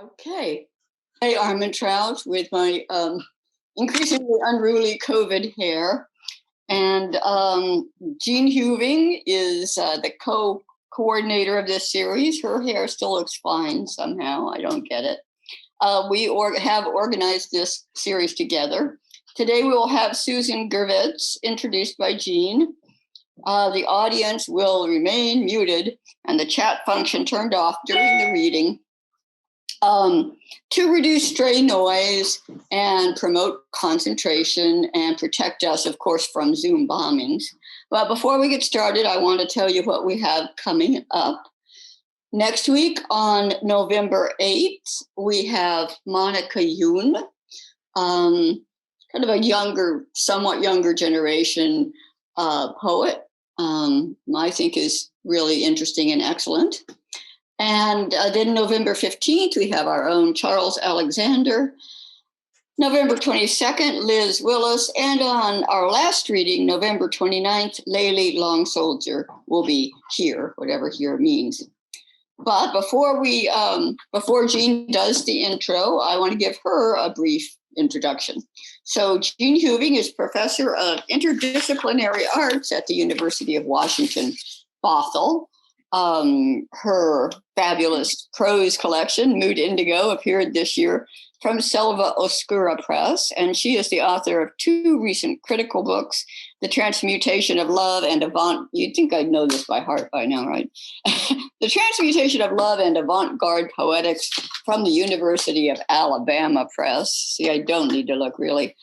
Okay. Hey, Armantrout with my increasingly unruly COVID hair. And Jeanne Heuving is the coordinator of this series. Her hair still looks fine somehow. I don't get it. We have organized this series together. Today we will have Susan Gevirtz introduced by Jeanne. The audience will remain muted and the chat function turned off during the reading. To reduce stray noise and promote concentration and protect us, of course, from Zoom bombings. But before we get started, I want to tell you what we have coming up. Next week on November 8th, we have Monica Yoon, kind of a younger, somewhat younger generation poet, I think is really interesting and excellent. And then November 15th, we have our own Charles Alexander. November 22nd, Liz Willis. And on our last reading, November 29th, Layli Long Soldier will be here, whatever here means. But before Jeanne does the intro, I want to give her a brief introduction. So Jeanne Heuving is professor of interdisciplinary arts at the University of Washington, Bothell. Her fabulous prose collection, Mood Indigo, appeared this year from Selva Oscura Press, and she is the author of two recent critical books, The Transmutation of Love and you'd think I'd know this by heart by now, right? The Transmutation of Love and Avant-Garde Poetics from the University of Alabama Press. See, I don't need to look really.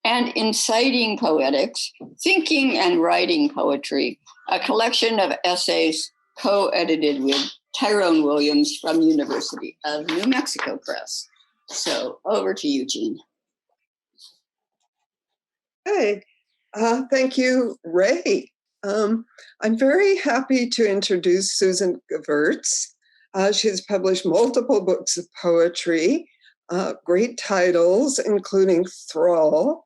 And Inciting Poetics, Thinking and Writing Poetry, a collection of essays co-edited with Tyrone Williams from University of New Mexico Press. So over to you, Jeanne. Hey, thank you, Ray. I'm very happy to introduce Susan Gevirtz. She's published multiple books of poetry, great titles, including Thrall,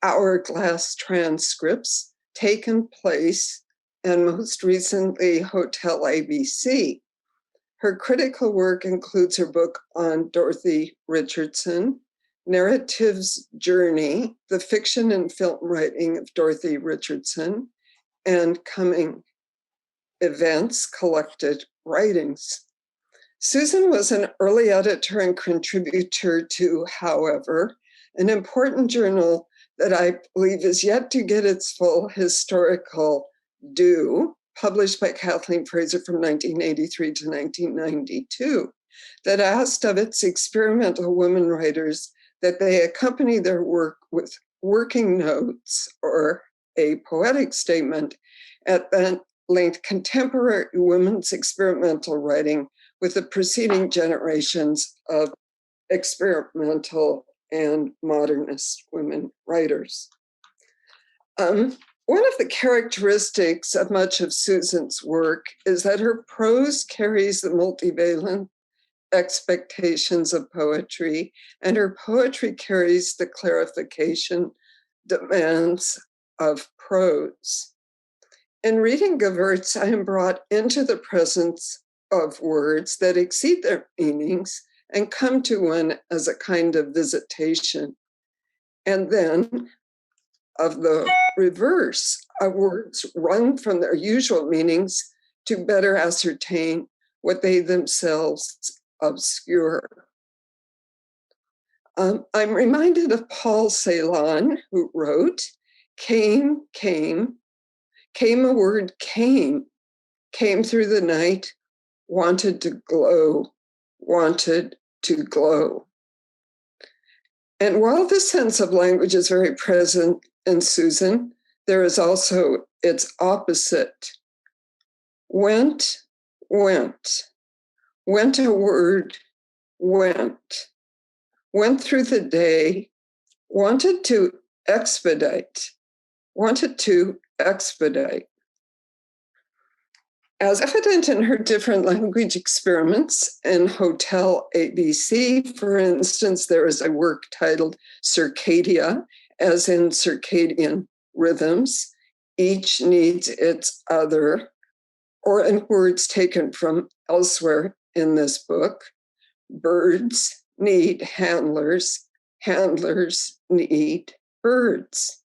Hourglass Transcripts, Taken Place, and most recently, Hotel ABC. Her critical work includes her book on Dorothy Richardson, Narrative's Journey, the fiction and film writing of Dorothy Richardson, and Coming Events, Collected Writings. Susan was an early editor and contributor to, however, an important journal that I believe is yet to get its full historical due, published by Kathleen Fraser from 1983 to 1992, that asked of its experimental women writers that they accompany their work with working notes or a poetic statement at that linked contemporary women's experimental writing with the preceding generations of experimental and modernist women writers. One of the characteristics of much of Susan's work is that her prose carries the multivalent expectations of poetry, and her poetry carries the clarification demands of prose. In reading Gevirtz, I am brought into the presence of words that exceed their meanings and come to one as a kind of visitation. And then of the reverse, of words wrung from their usual meanings to better ascertain what they themselves obscure. I'm reminded of Paul Celan, who wrote, came a word came through the night, wanted to glow. And while this sense of language is very present in Susan, there is also its opposite. Went a word, went through the day, wanted to expedite. As evident in her different language experiments in Hotel ABC, for instance, there is a work titled Circadia, as in circadian rhythms, each needs its other, or in words taken from elsewhere in this book, Birds need handlers. Handlers need birds.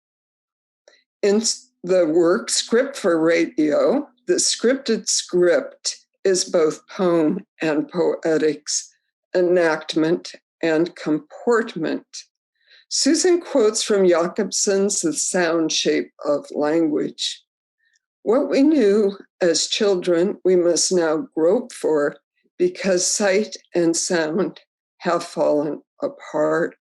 In the work Script for Radio, the scripted script is both poem and poetics, enactment and comportment. Susan quotes from Jakobson's The Sound Shape of Language. What we knew as children, we must now grope for, because sight and sound have fallen apart.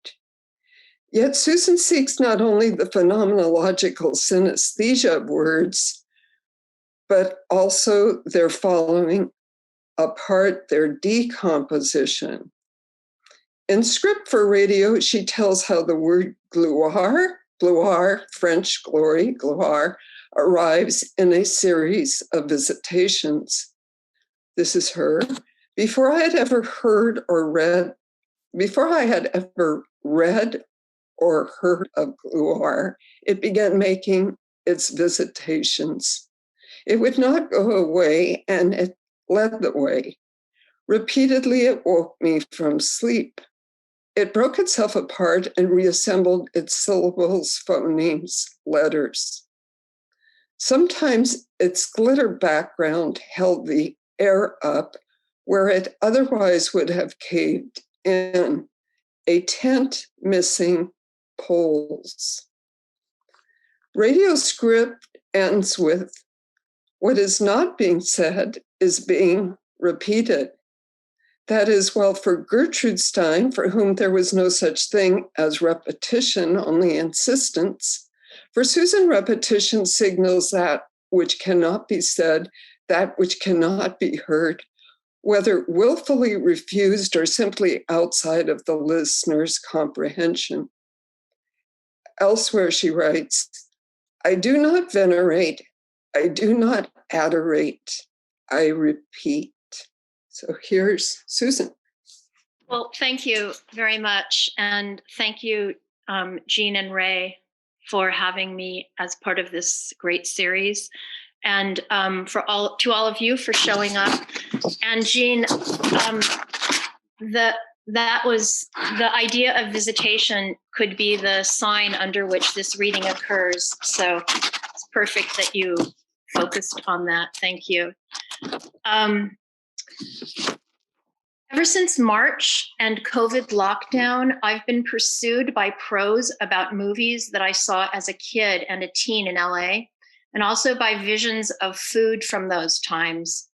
Yet Susan seeks not only the phenomenological synesthesia of words, but also their falling apart, their decomposition. In Script for Radio, she tells how the word gloire, French glory, gloire, arrives in a series of visitations. This is her. Before I had ever read or heard of gloire, it began making its visitations. It would not go away, and it led the way. Repeatedly, it woke me from sleep. It broke itself apart and reassembled its syllables, phonemes, letters. Sometimes its glitter background held the air up where it otherwise would have caved in, a tent missing poles. Radio Script ends with, what is not being said is being repeated. That is, well, for Gertrude Stein, for whom there was no such thing as repetition, only insistence, for Susan, repetition signals that which cannot be said, that which cannot be heard, whether willfully refused or simply outside of the listener's comprehension. Elsewhere, she writes, I do not venerate, I do not adorate, I repeat. So here's Susan. Well, thank you very much. And thank you, Jeanne and Ray, for having me as part of this great series. And to all of you for showing up. And Jeanne, that was the idea of visitation could be the sign under which this reading occurs. So it's perfect that you focused on that. Thank you. Ever since March and COVID lockdown, I've been pursued by prose about movies that I saw as a kid and a teen in LA, and also by visions of food from those times.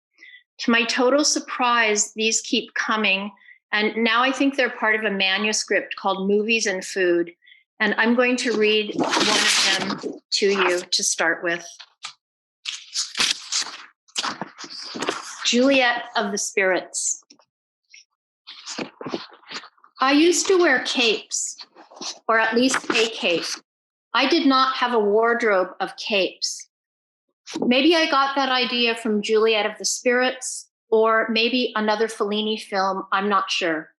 To my total surprise, these keep coming, and now I think they're part of a manuscript called Movies and Food, and I'm going to read one of them to you to start with. Juliet of the Spirits. I used to wear capes, or at least a cape. I did not have a wardrobe of capes. Maybe I got that idea from Juliet of the Spirits, or maybe another Fellini film, I'm not sure.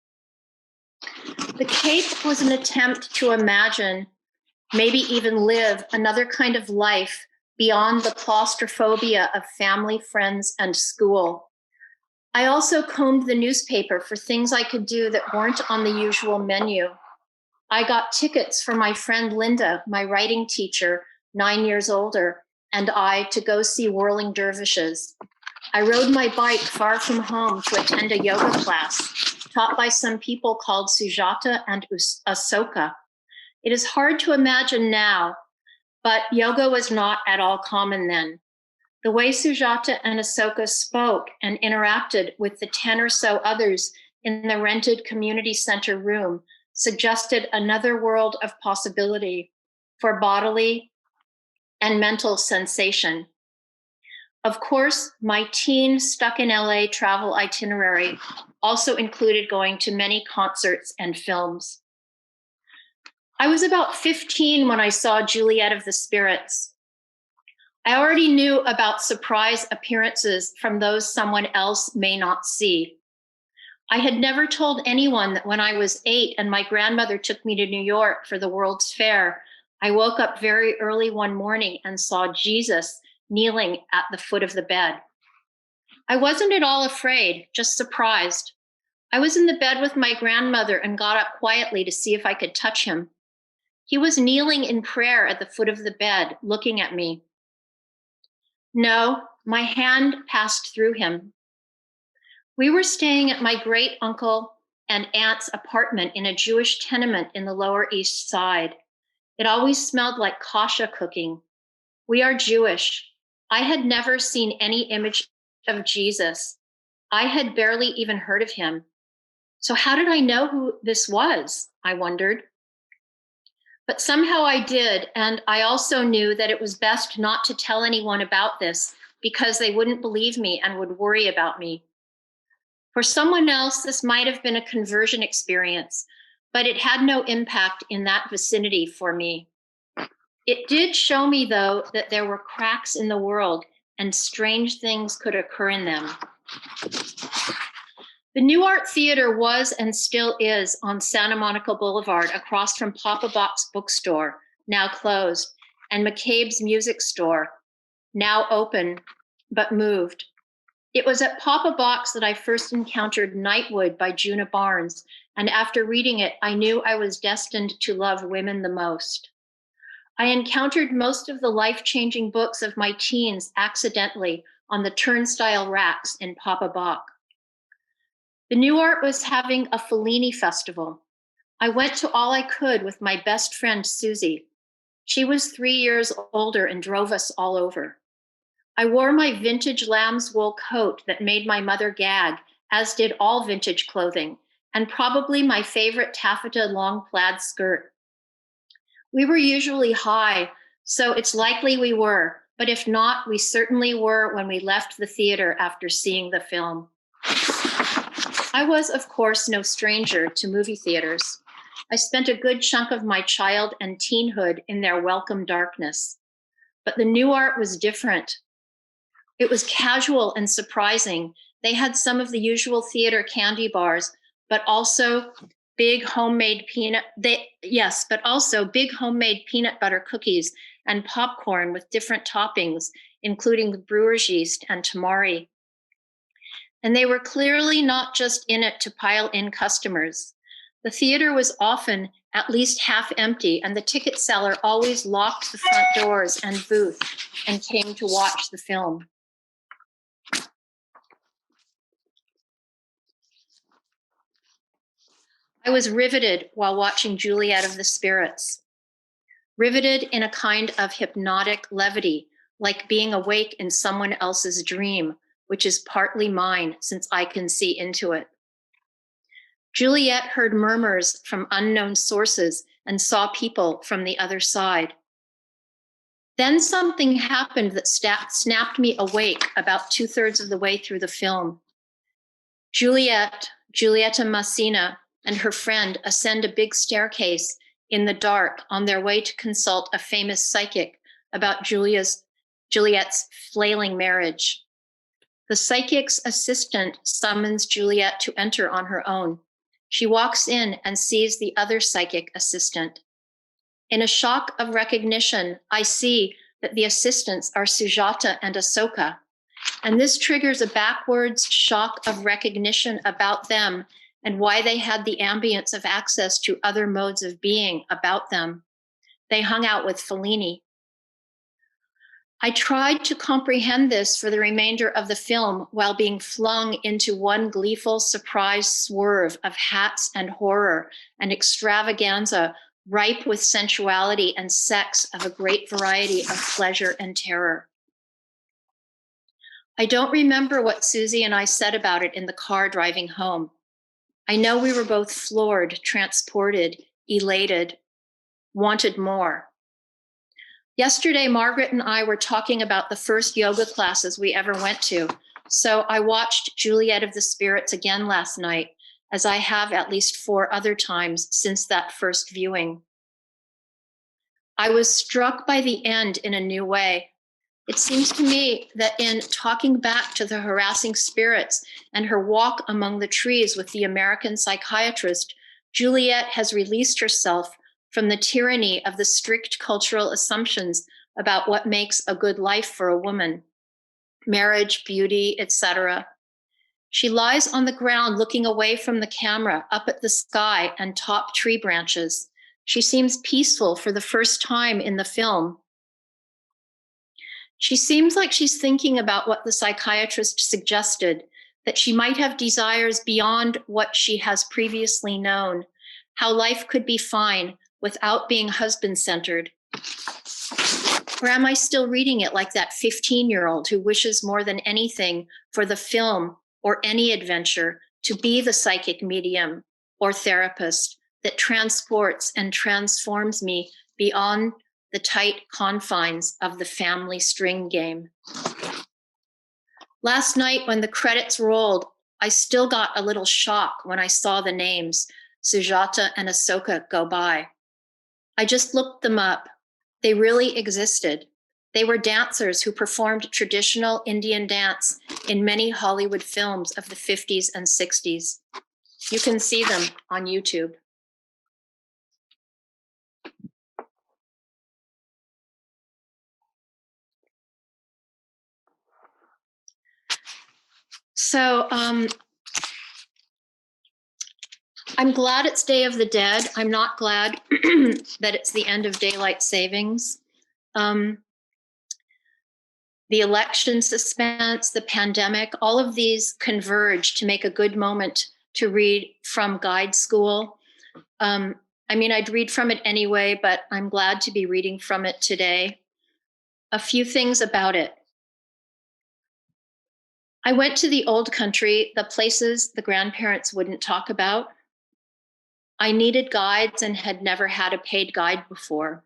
The cape was an attempt to imagine, maybe even live, another kind of life beyond the claustrophobia of family, friends, and school. I also combed the newspaper for things I could do that weren't on the usual menu. I got tickets for my friend Linda, my writing teacher, 9 years older, and I to go see Whirling Dervishes. I rode my bike far from home to attend a yoga class taught by some people called Sujata and Asoka. It is hard to imagine now, but yoga was not at all common then. The way Sujata and Asoka spoke and interacted with the 10 or so others in the rented community center room suggested another world of possibility for bodily and mental sensation. Of course, my teen stuck in LA travel itinerary also included going to many concerts and films. I was about 15 when I saw Juliet of the Spirits. I already knew about surprise appearances from those someone else may not see. I had never told anyone that when I was 8 and my grandmother took me to New York for the World's Fair, I woke up very early one morning and saw Jesus kneeling at the foot of the bed. I wasn't at all afraid, just surprised. I was in the bed with my grandmother and got up quietly to see if I could touch him. He was kneeling in prayer at the foot of the bed, looking at me. No, my hand passed through him. We were staying at my great uncle and aunt's apartment in a Jewish tenement in the Lower East Side. It always smelled like kasha cooking. We are Jewish. I had never seen any image of Jesus. I had barely even heard of him. So how did I know who this was? I wondered. But somehow I did, and I also knew that it was best not to tell anyone about this because they wouldn't believe me and would worry about me. For someone else, this might have been a conversion experience, but it had no impact in that vicinity for me. It did show me, though, that there were cracks in the world and strange things could occur in them. The New Art Theater was and still is on Santa Monica Boulevard across from Papa Bach's bookstore, now closed, and McCabe's music store, now open, but moved. It was at Papa Bach's that I first encountered Nightwood by Juna Barnes, and after reading it, I knew I was destined to love women the most. I encountered most of the life-changing books of my teens accidentally on the turnstile racks in Papa Bach. The New Art was having a Fellini festival. I went to all I could with my best friend, Susie. She was 3 years older and drove us all over. I wore my vintage lamb's wool coat that made my mother gag, as did all vintage clothing, and probably my favorite taffeta long plaid skirt. We were usually high, so it's likely we were, but if not, we certainly were when we left the theater after seeing the film. I was, of course, no stranger to movie theaters. I spent a good chunk of my child and teenhood in their welcome darkness. But the New Art was different. It was casual and surprising. They had some of the usual theater candy bars, but also big homemade peanut butter cookies and popcorn with different toppings, including the brewer's yeast and tamari. And they were clearly not just in it to pile in customers. The theater was often at least half empty, and the ticket seller always locked the front doors and booth and came to watch the film. I was riveted while watching Juliet of the Spirits. Riveted in a kind of hypnotic levity, like being awake in someone else's dream, which is partly mine since I can see into it. Juliet heard murmurs from unknown sources and saw people from the other side. Then something happened that snapped me awake about 2/3 of the way through the film. Giulietta Massina, and her friend ascend a big staircase in the dark on their way to consult a famous psychic about Juliet's flailing marriage. The psychic's assistant summons Juliet to enter on her own. She walks in and sees the other psychic assistant. In a shock of recognition, I see that the assistants are Sujata and Ahsoka, and this triggers a backwards shock of recognition about them and why they had the ambience of access to other modes of being about them. They hung out with Fellini. I tried to comprehend this for the remainder of the film while being flung into one gleeful surprise swerve of hats and horror and extravaganza ripe with sensuality and sex of a great variety of pleasure and terror. I don't remember what Susie and I said about it in the car driving home. I know we were both floored, transported, elated, wanted more. Yesterday, Margaret and I were talking about the first yoga classes we ever went to, so I watched Juliet of the Spirits again last night, as I have at least 4 other times since that first viewing. I was struck by the end in a new way. It seems to me that in talking back to the harassing spirits and her walk among the trees with the American psychiatrist, Juliet has released herself from the tyranny of the strict cultural assumptions about what makes a good life for a woman, marriage, beauty, etc. She lies on the ground looking away from the camera, up at the sky and top tree branches. She seems peaceful for the first time in the film. She seems like she's thinking about what the psychiatrist suggested, that she might have desires beyond what she has previously known, how life could be fine without being husband-centered. Or am I still reading it like that 15-year-old who wishes more than anything for the film or any adventure to be the psychic medium or therapist that transports and transforms me beyond the tight confines of the family string game? Last night when the credits rolled, I still got a little shock when I saw the names Sujata and Ahsoka go by. I just looked them up. They really existed. They were dancers who performed traditional Indian dance in many Hollywood films of the 50s and 60s. You can see them on YouTube. So I'm glad it's Day of the Dead. I'm not glad that it's the end of daylight savings. The election suspense, the pandemic, all of these converge to make a good moment to read from guide school. I mean, I'd read from it anyway, but I'm glad to be reading from it today. A few things about it. I went to the old country, the places the grandparents wouldn't talk about. I needed guides and had never had a paid guide before.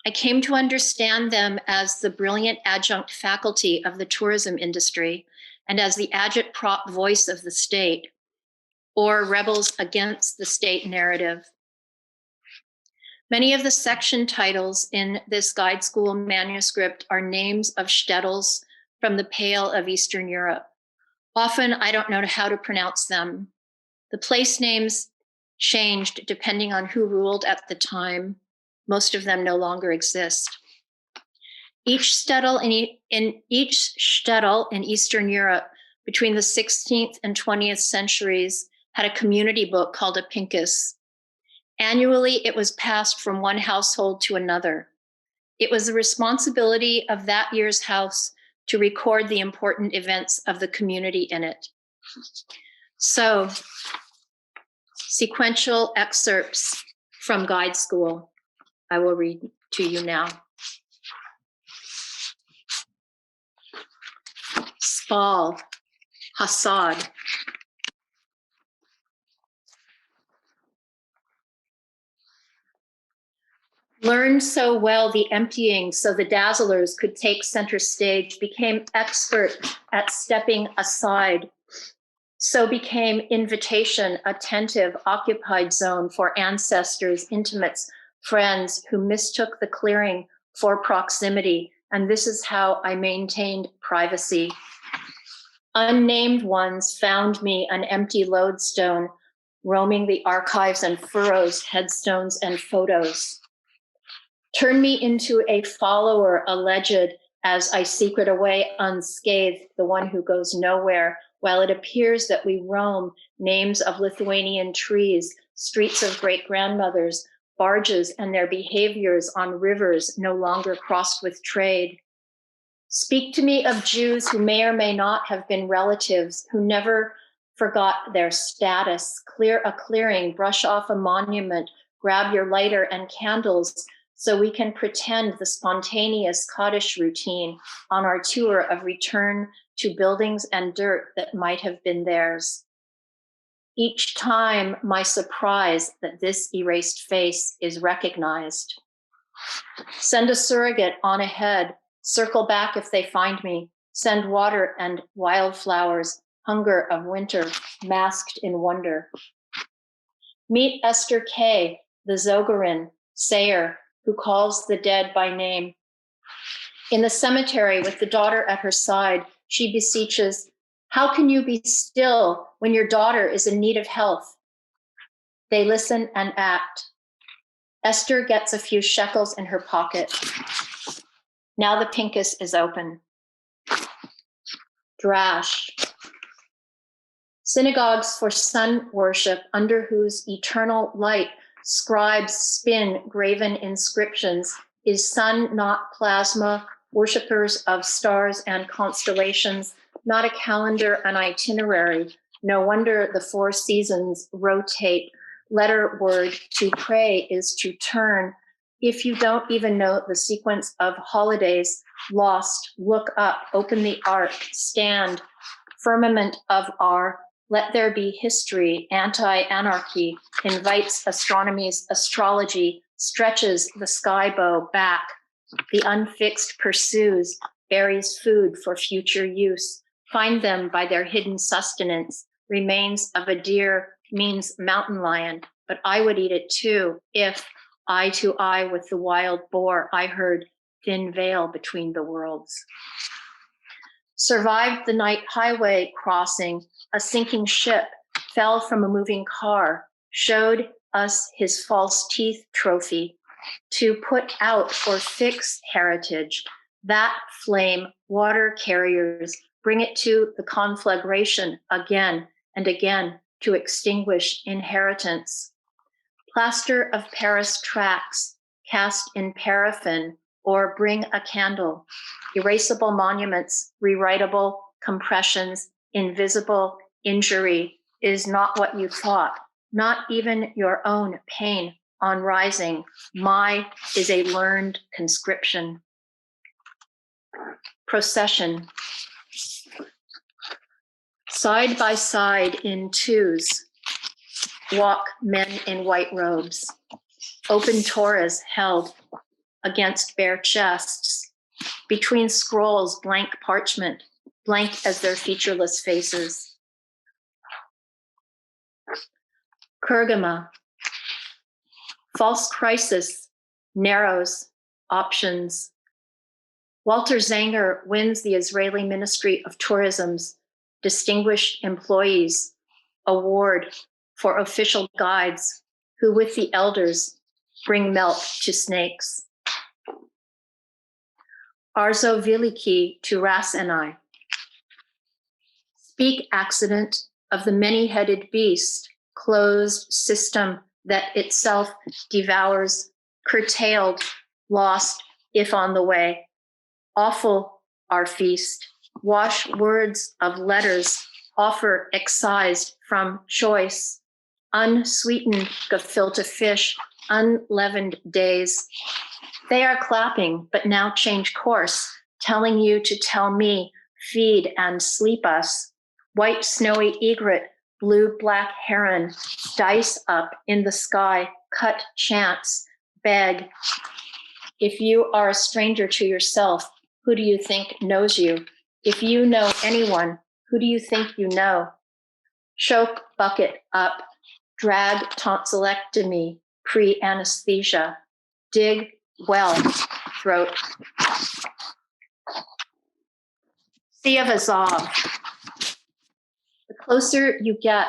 I came to understand them as the brilliant adjunct faculty of the tourism industry and as the agitprop voice of the state, or rebels against the state narrative. Many of the section titles in this guide school manuscript are names of shtetls from the Pale of Eastern Europe. Often I don't know how to pronounce them. The place names changed depending on who ruled at the time. Most of them no longer exist. Each shtetl in Eastern Europe between the 16th and 20th centuries had a community book called a pincus. Annually, it was passed from one household to another. It was the responsibility of that year's house to record the important events of the community in it. So, sequential excerpts from guide school. I will read to you now. Spal, Hasad. Learned so well the emptying so the dazzlers could take center stage, became expert at stepping aside. So became invitation, attentive, occupied zone for ancestors, intimates, friends who mistook the clearing for proximity. And this is how I maintained privacy. Unnamed ones found me an empty lodestone, roaming the archives and furrows, headstones and photos. Turn me into a follower, alleged, as I secret away unscathed, the one who goes nowhere, while it appears that we roam names of Lithuanian trees, streets of great-grandmothers, barges and their behaviors on rivers no longer crossed with trade. Speak to me of Jews who may or may not have been relatives, who never forgot their status. Clear a clearing, brush off a monument, grab your lighter and candles so we can pretend the spontaneous Kaddish routine on our tour of return to buildings and dirt that might have been theirs. Each time, my surprise that this erased face is recognized. Send a surrogate on ahead, circle back if they find me, send water and wildflowers, hunger of winter, masked in wonder. Meet Esther K., the Zogarin, sayer, who calls the dead by name. In the cemetery with the daughter at her side, she beseeches, how can you be still when your daughter is in need of health? They listen and act. Esther gets a few shekels in her pocket. Now the pincus is open. Drash. synagogues for sun worship, under whose eternal light scribes spin graven inscriptions, is sun not plasma, worshippers of stars and constellations, not a calendar, an itinerary. No wonder the 4 seasons rotate. Letter word to pray is to turn. If you don't even know the sequence of holidays, lost, look up, open the ark, stand, firmament of our, let there be history, anti-anarchy, invites astronomy's astrology, stretches the sky bow back, the unfixed pursues, buries food for future use, find them by their hidden sustenance, remains of a deer means mountain lion, but I would eat it too if, eye to eye with the wild boar, I heard thin veil between the worlds. Survived the night highway crossing, a sinking ship, fell from a moving car, showed us his false teeth trophy, to put out or fix heritage, that flame, water carriers, bring it to the conflagration again and again to extinguish inheritance. Plaster of Paris tracks, cast in paraffin, or bring a candle. Erasable monuments, rewritable compressions, invisible injury is not what you thought, not even your own pain on rising. My is a learned conscription. Procession. Side by side in twos, walk men in white robes, open Torahs held against bare chests, between scrolls, blank parchment, blank as their featureless faces. Pergama, false crisis, narrows, options. Walter Zanger wins the Israeli Ministry of Tourism's Distinguished Employees Award for official guides who with the elders bring milk to snakes. Arzo Viliki to Rasenai. Speak accident of the many-headed beast, closed system that itself devours, curtailed, lost if on the way. Awful our feast. Wash words of letters, offer excised from choice. Unsweetened gefilte fish, unleavened days. They are clapping, but now change course, telling you to tell me, feed and sleep us. White snowy egret, blue black heron, dice up in the sky, cut chance, beg. If you are a stranger to yourself, who do you think knows you? If you know anyone, who do you think you know? Choke bucket up, drag tonsillectomy, pre-anesthesia, dig well, throat. Sea of Azov. The closer you get,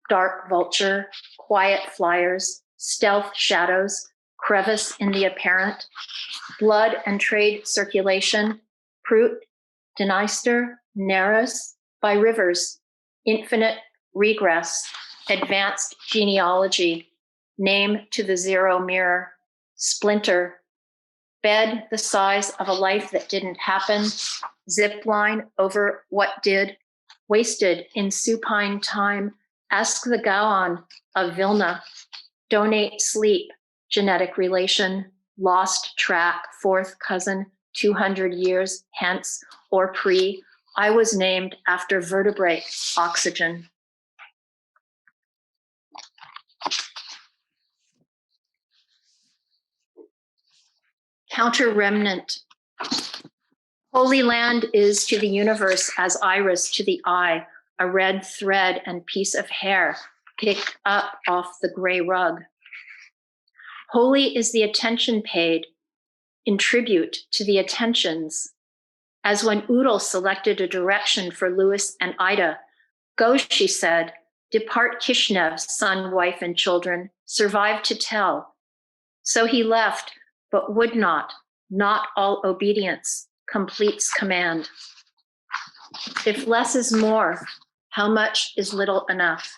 dark vulture, quiet flyers, stealth shadows, crevice in the apparent, blood and trade circulation, Prout, Denister, Neris, by rivers, infinite regress, advanced genealogy, name to the zero mirror, splinter, bed the size of a life that didn't happen, zip line over what did, wasted in supine time, ask the Gaon of Vilna, donate sleep, genetic relation, lost track, fourth cousin, 200 years hence or pre, I was named after vertebrate oxygen. Counter remnant. Holy land is to the universe as iris to the eye, a red thread and piece of hair picked up off the gray rug. Holy is the attention paid in tribute to the attentions, as when Udal selected a direction for Louis and Ida. Go, she said, depart Kishinev, son, wife, and children, survive to tell. So he left, but would not all obedience completes command. If less is more, How much is little enough?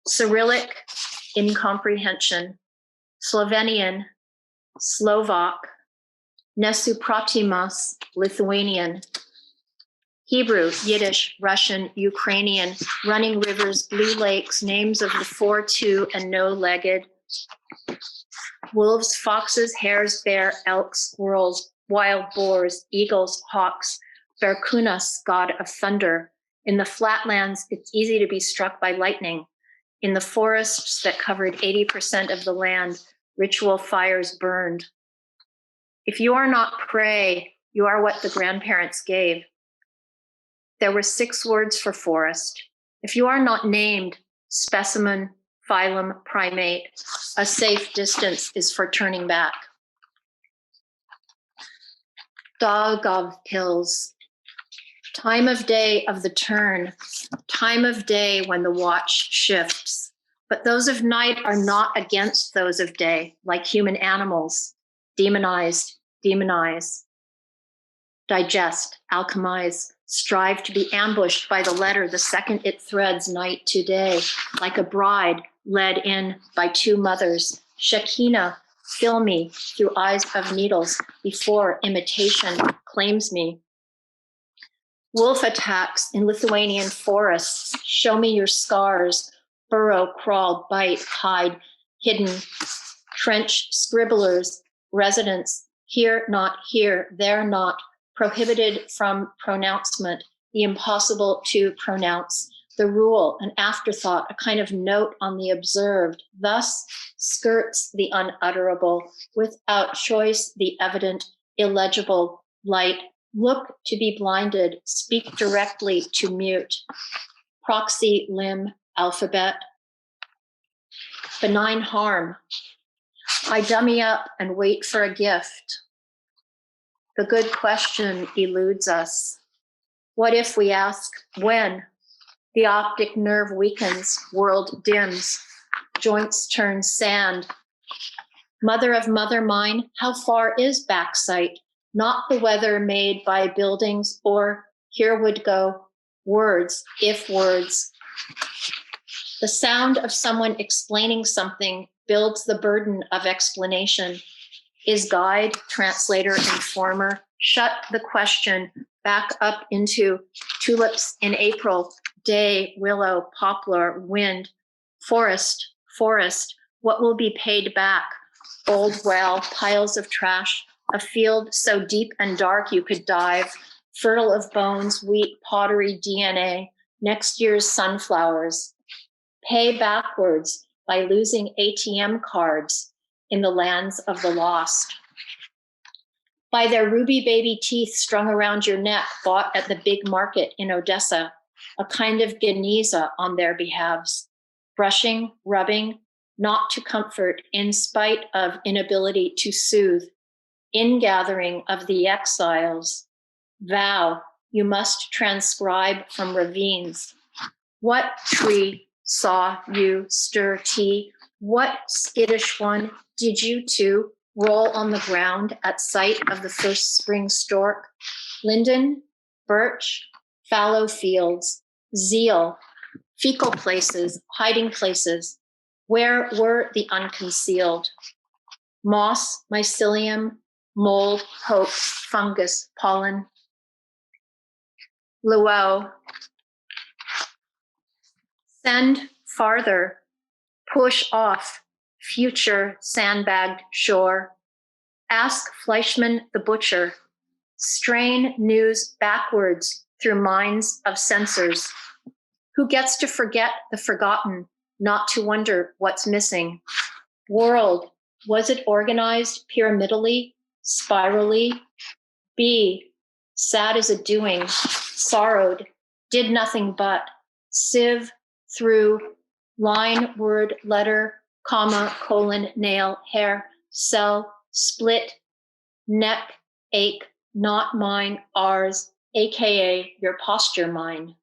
Cyrillic, incomprehension. Slovenian, Slovak. Nesupratimas, Lithuanian. Hebrew, Yiddish, Russian, Ukrainian, running rivers, blue lakes, names of the 4, 2, and no-legged. Wolves, foxes, hares, bear, elks, squirrels, wild boars, eagles, hawks, Berkunas, god of thunder. In the flatlands, it's easy to be struck by lightning. In the forests that covered 80% of the land, ritual fires burned. If you are not prey, you are what the grandparents gave. There were 6 words for forest. If you are not named, specimen, phylum, primate, a safe distance is for turning back. Dagov pills. Time of day of the turn, time of day when the watch shifts. But those of night are not against those of day, like human animals. Demonized, demonize. Digest, alchemize, strive to be ambushed by the letter the second it threads night to day, like a bride led in by 2 mothers. Shekinah, fill me through eyes of needles before imitation claims me. Wolf attacks in Lithuanian forests. Show me your scars. Burrow, crawl, bite, hide, hidden. Trench scribblers, residents. Here, not here, there, not. Prohibited from pronouncement. The impossible to pronounce. The rule, an afterthought, a kind of note on the observed. Thus skirts the unutterable. Without choice, the evident, illegible, light. Look to be blinded, speak directly to mute. Proxy, limb, alphabet. Benign harm. I dummy up and wait for a gift. The good question eludes us. What if we ask when? The optic nerve weakens, world dims, joints turn sand. Mother of mother mine, how far is backsight? Not the weather made by buildings or here would go words, if words. The sound of someone explaining something builds the burden of explanation. Is guide, translator, informer? Shut the question back up into tulips in April, day, willow, poplar, wind, forest, forest. What will be paid back? Old well, piles of trash, a field so deep and dark you could dive, fertile of bones, wheat, pottery, DNA, next year's sunflowers. Pay backwards by losing ATM cards in the lands of the lost. By their ruby baby teeth strung around your neck, bought at the big market in Odessa, a kind of Geniza on their behalves. Brushing, rubbing, not to comfort in spite of inability to soothe. Ingathering of the exiles. Vow, you must transcribe from ravines. What tree saw you stir tea? What skittish one did you too roll on the ground at sight of the first spring stork? Linden, birch, fallow fields, zeal, fecal places, hiding places. Where were the unconcealed? Moss, mycelium, mold, hope, fungus, pollen. Luau. Send farther, push off, future sandbagged shore. Ask Fleischmann the butcher. Strain news backwards through minds of censors. Who gets to forget the forgotten, not to wonder what's missing? World, was it organized pyramidally, spirally? Be, sad as a doing, sorrowed, did nothing but, sieve through, line, word, letter, comma, colon, nail, hair, cell, split, neck, ache, not mine, ours, AKA your posture mine.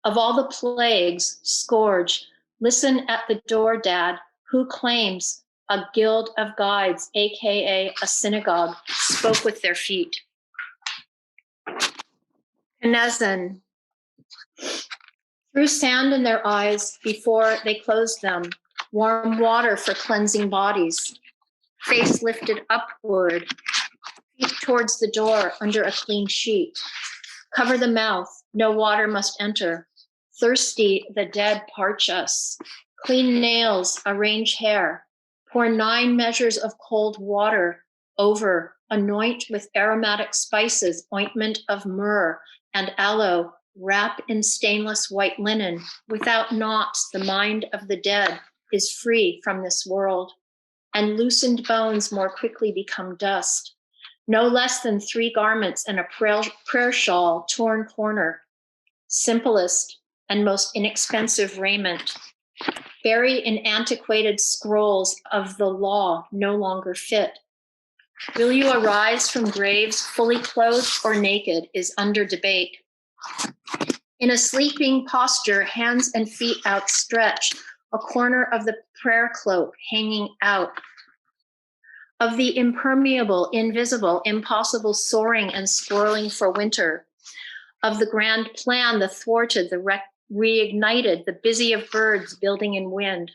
Of all the plagues, scourge, listen at the door, Dad, who claims a guild of guides, AKA a synagogue, spoke with their feet. Knezen. Threw sand in their eyes before they closed them, warm water for cleansing bodies, face lifted upward, feet towards the door under a clean sheet. Cover the mouth, no water must enter. Thirsty, the dead parch us. Clean nails, arrange hair. Pour 9 measures of cold water over, anoint with aromatic spices, ointment of myrrh and aloe, wrap in stainless white linen. Without knots, the mind of the dead is free from this world, and loosened bones more quickly become dust. No less than 3 garments and a prayer shawl, torn corner, simplest and most inexpensive raiment. Bury in antiquated scrolls of the law no longer fit. Will you arise from graves fully clothed or naked is under debate. In a sleeping posture, hands and feet outstretched, a corner of the prayer cloak hanging out. Of the impermeable, invisible, impossible soaring and swirling for winter. Of the grand plan, the thwarted, the reignited, the busy of birds building in wind.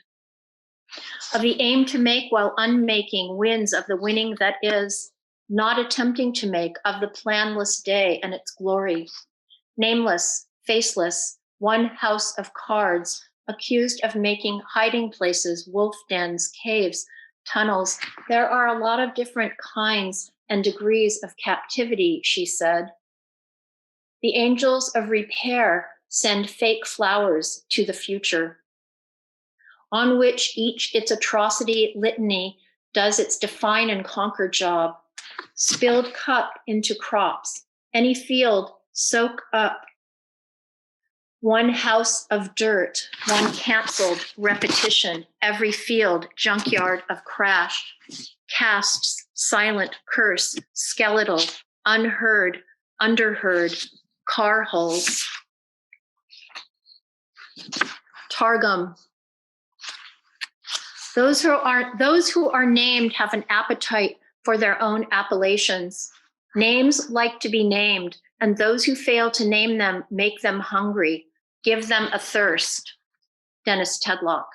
Of the aim to make while unmaking, winds of the winning that is, not attempting to make, of the planless day and its glory. Nameless, faceless, one house of cards, accused of making hiding places, wolf dens, caves, tunnels. There are a lot of different kinds and degrees of captivity, she said. The angels of repair send fake flowers to the future, on which each its atrocity litany does its define and conquer job. Spilled cup into crops, any field soak up. One house of dirt, one canceled repetition, every field junkyard of crash. Casts, silent curse, skeletal, unheard, underheard, car hulls. Targum. Those who are named have an appetite for their own appellations. Names like to be named, and those who fail to name them make them hungry, give them a thirst. Dennis Tedlock.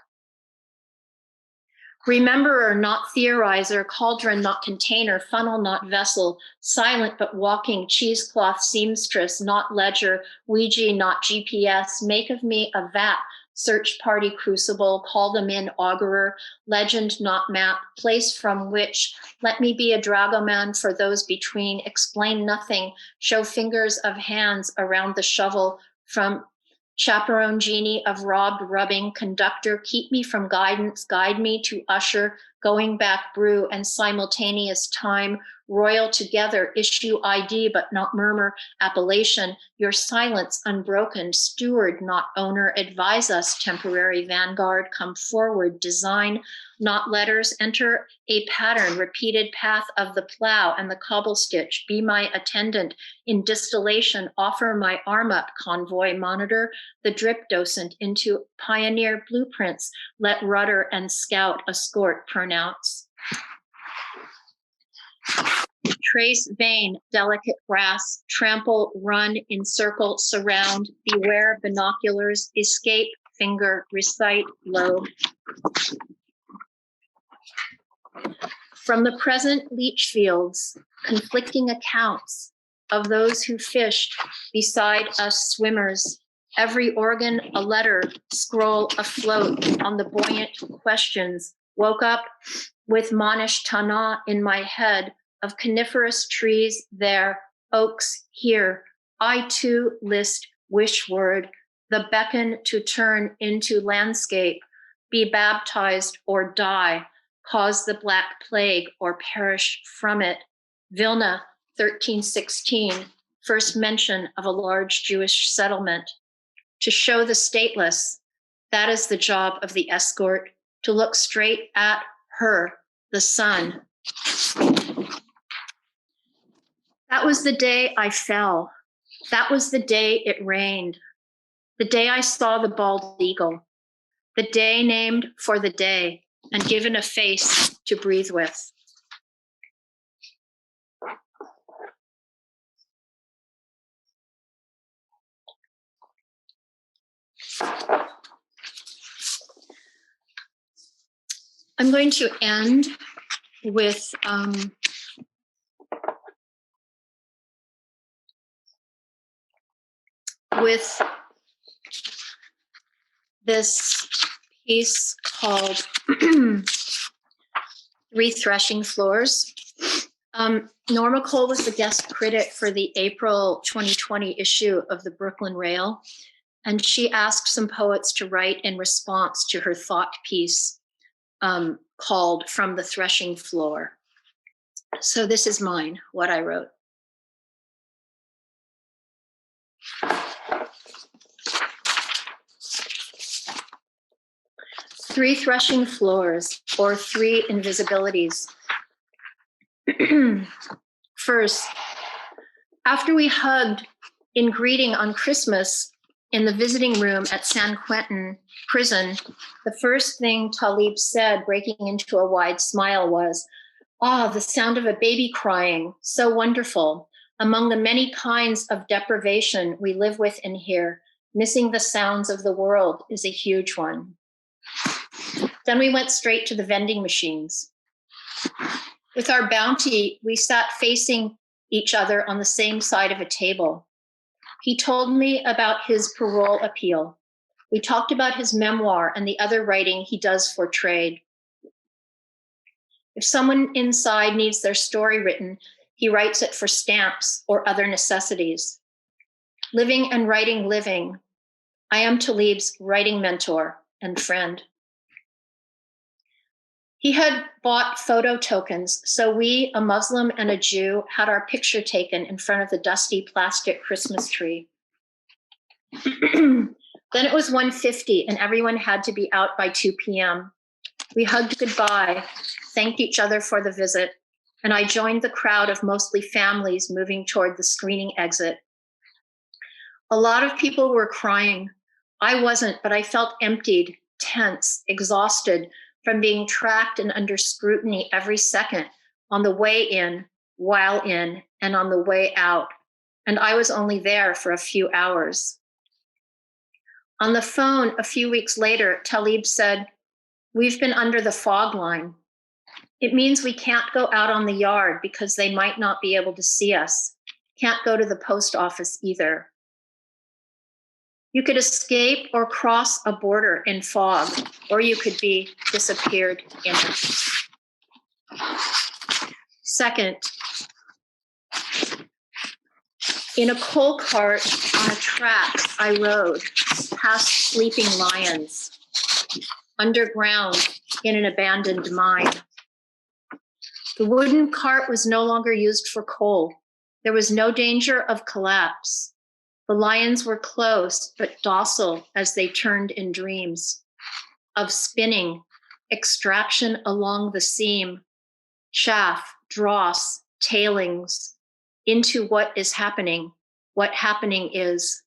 Rememberer, not theorizer, cauldron, not container, funnel, not vessel, silent but walking, cheesecloth seamstress, not ledger, Ouija, not GPS, make of me a vat, search party crucible, call them in augurer, legend, not map, place from which, let me be a dragoman for those between, explain nothing, show fingers of hands around the shovel from chaperone genie of robbed rubbing, conductor, keep me from guidance, guide me to usher, going back brew and simultaneous time, royal together, issue ID but not murmur, appellation, your silence unbroken, steward not owner, advise us, temporary vanguard, come forward, design, not letters, enter a pattern, repeated path of the plow and the cobble stitch, be my attendant, in distillation, offer my arm up, convoy monitor, the drip docent into pioneer blueprints, let rudder and scout escort pronounce. Trace vein, delicate grass, trample, run, encircle, surround, beware binoculars, escape, finger, recite, lobe. From the present leach fields, conflicting accounts of those who fished beside us swimmers, every organ a letter, scroll afloat on the buoyant questions, woke up with Manish Tana in my head, of coniferous trees there, oaks here. I too list wish word, the beckon to turn into landscape, be baptized or die, cause the Black Plague or perish from it. Vilna, 1316, first mention of a large Jewish settlement. To show the stateless, that is the job of the escort, to look straight at her, the sun. That was the day I fell. That was the day it rained. The day I saw the bald eagle. The day named for the day and given a face to breathe with. I'm going to end with this piece called Three Threshing Floors. Norma Cole was the guest critic for the April 2020 issue of the Brooklyn Rail, and she asked some poets to write in response to her thought piece called From the Threshing Floor. So this is mine, what I wrote. Three threshing floors, or three invisibilities. First, after we hugged in greeting on Christmas in the visiting room at San Quentin prison, the first thing Talib said, breaking into a wide smile, was, "Ah, the sound of a baby crying, so wonderful. Among the many kinds of deprivation we live with in here, missing the sounds of the world is a huge one." Then we went straight to the vending machines. With our bounty, we sat facing each other on the same side of a table. He told me about his parole appeal. We talked about his memoir and the other writing he does for trade. If someone inside needs their story written, he writes it for stamps or other necessities. Living and writing living. I am Talib's writing mentor and friend. He had bought photo tokens, so we, a Muslim and a Jew, had our picture taken in front of the dusty plastic Christmas tree. Then it was 1:50 and everyone had to be out by 2 p.m. We hugged goodbye, thanked each other for the visit, and I joined the crowd of mostly families moving toward the screening exit. A lot of people were crying. I wasn't, but I felt emptied, tense, exhausted from being tracked and under scrutiny every second on the way in, while in, and on the way out. And I was only there for a few hours. On the phone a few weeks later, Talib said, "We've been under the fog line. It means we can't go out on the yard because they might not be able to see us. Can't go to the post office either." You could escape or cross a border in fog, or you could be disappeared in it. Second, in a coal cart on a track, I rode past sleeping lions, underground in an abandoned mine. The wooden cart was no longer used for coal. There was no danger of collapse. The lions were close, but docile as they turned in dreams of spinning, extraction along the seam, chaff, dross, tailings, into what is happening, what happening is.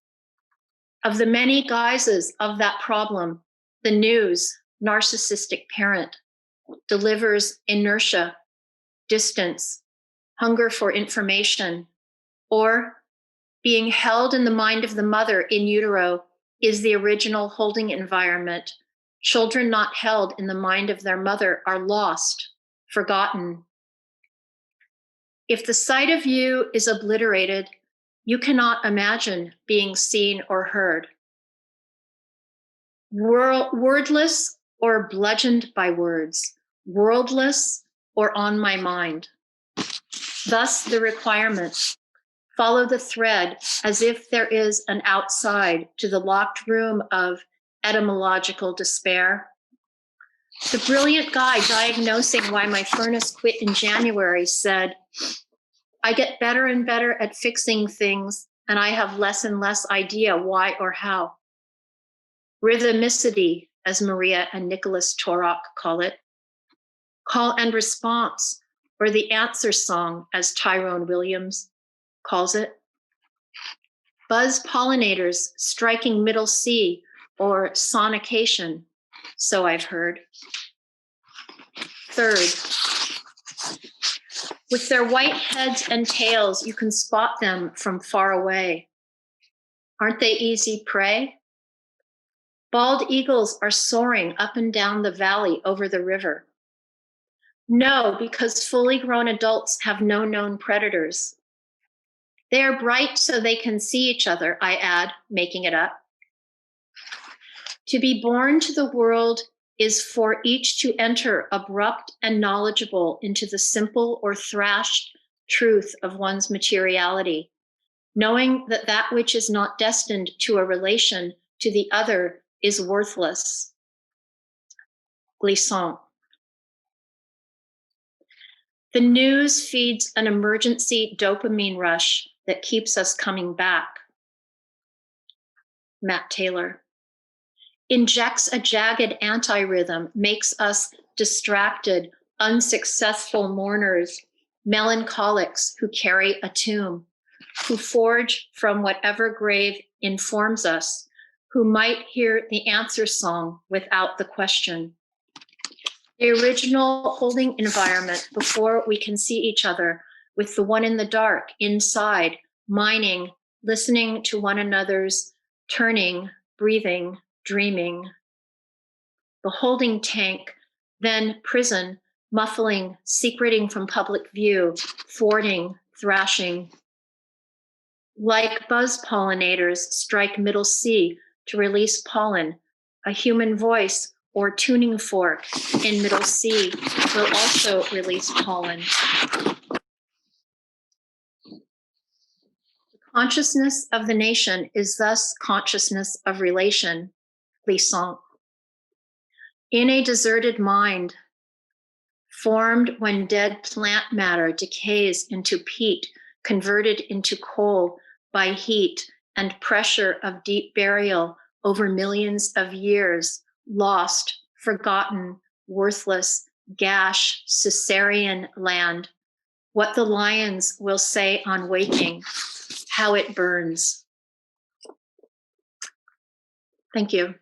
Of the many guises of that problem, the news, narcissistic parent, delivers inertia, distance, hunger for information, or being held in the mind of the mother in utero is the original holding environment. Children not held in the mind of their mother are lost, forgotten. If the sight of you is obliterated, you cannot imagine being seen or heard. Wordless or bludgeoned by words, worldless or on my mind. Thus the requirement. Follow the thread as if there is an outside to the locked room of etymological despair. The brilliant guy diagnosing why my furnace quit in January said, "I get better and better at fixing things, and I have less and less idea why or how." Rhythmicity, as Maria and Nicholas Torok call it. Call and response, or the answer song, as Tyrone Williams calls it. Buzz pollinators striking middle C, or sonication, so I've heard. Third, with their white heads and tails, you can spot them from far away. Aren't they easy prey? Bald eagles are soaring up and down the valley over the river. No, because fully grown adults have no known predators. They are bright so they can see each other, I add, making it up. To be born to the world is for each to enter abrupt and knowledgeable into the simple or thrashed truth of one's materiality, knowing that that which is not destined to a relation to the other is worthless. Glissant. The news feeds an emergency dopamine rush that keeps us coming back. Matt Taylor. Injects a jagged anti-rhythm, makes us distracted, unsuccessful mourners, melancholics who carry a tomb, who forge from whatever grave informs us, who might hear the answer song without the question. The original holding environment before we can see each other with the one in the dark, inside, mining, listening to one another's turning, breathing, dreaming. The holding tank, then prison, muffling, secreting from public view, thwarting, thrashing. Like buzz pollinators strike middle C to release pollen, a human voice or tuning fork in middle C will also release pollen. The consciousness of the nation is thus consciousness of relation, Glissant. In a deserted mind, formed when dead plant matter decays into peat, converted into coal by heat and pressure of deep burial over millions of years, lost, forgotten, worthless, gash, Caesarean land, what the lions will say on waking, how it burns. Thank you.